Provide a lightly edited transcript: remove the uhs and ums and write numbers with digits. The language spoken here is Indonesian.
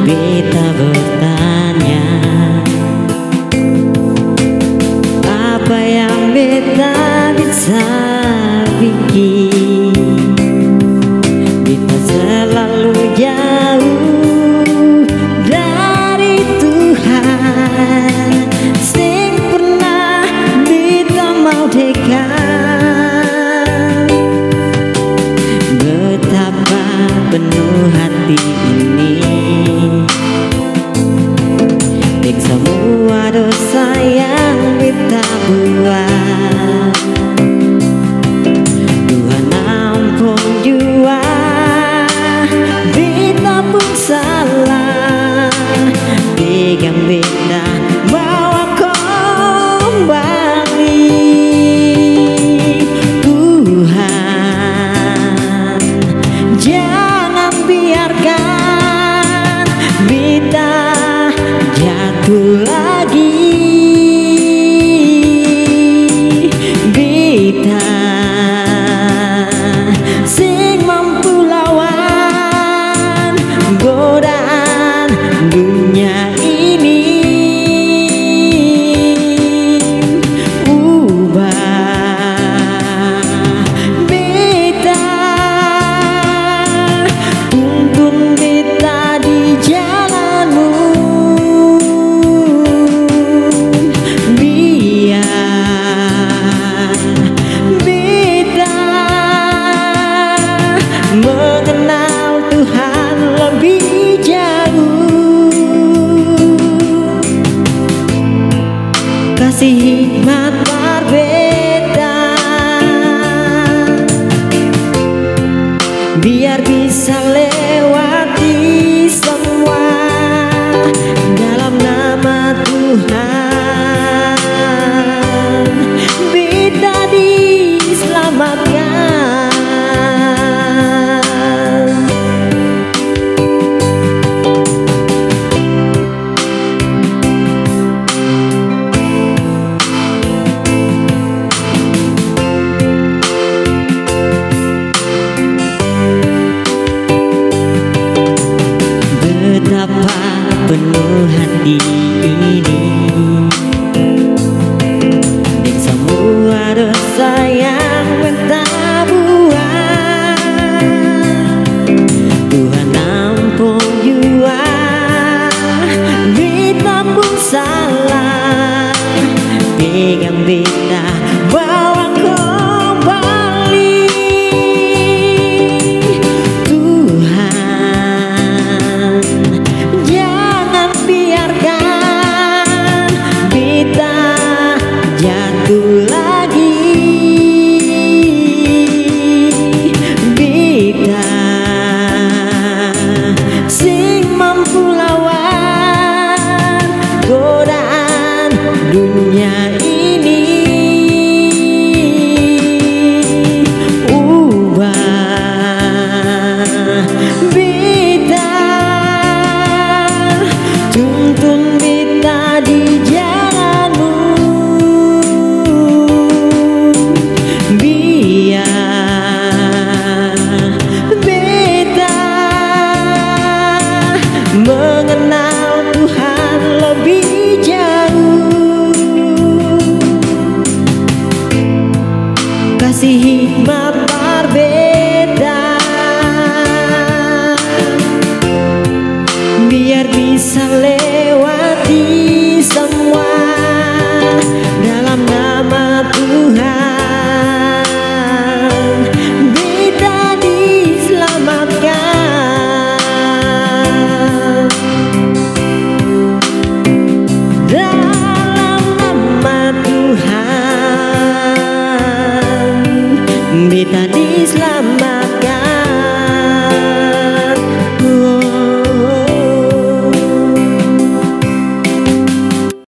Beta bertanya, apa yang beta bisa bikin? Beta selalu jauh dari Tuhan, sing pernah beta mau dekat. Betapa penuh hati ini dek semua dosa yang beta buat. Tuhan ampun jua, beta pun salah, pegang beta bawa kembali. Tuhan, jangan biarkan beta jatuh lagi. Beta sing mampu lawan godaan dunia ini. Ubah beta, tuntun beta di jalanmu, biar beta mengenal Tuhan lebih jauh. Kasih hikmat berbeda, biar bisa lewati semua dalam nama Tuhan. Beta diselamatkan. Betapa penuh hati ini dek semua dosa yang beta buat. Tuhan ampun jua, beta pun salah, pegang beta bawa kembali. Tuhan, jangan biarkan beta jatuh lagi. Beta sing mampu lawan godaan dunia ini. Ubah beta, tuntun beta di jalanmu, biar beta mengenal Tuhan lebih jauh. Kasih hikmat berbeda, biar bisa lewati semua dalam nama Tuhan. Beta diselamatkan dalam nama Tuhan. Beta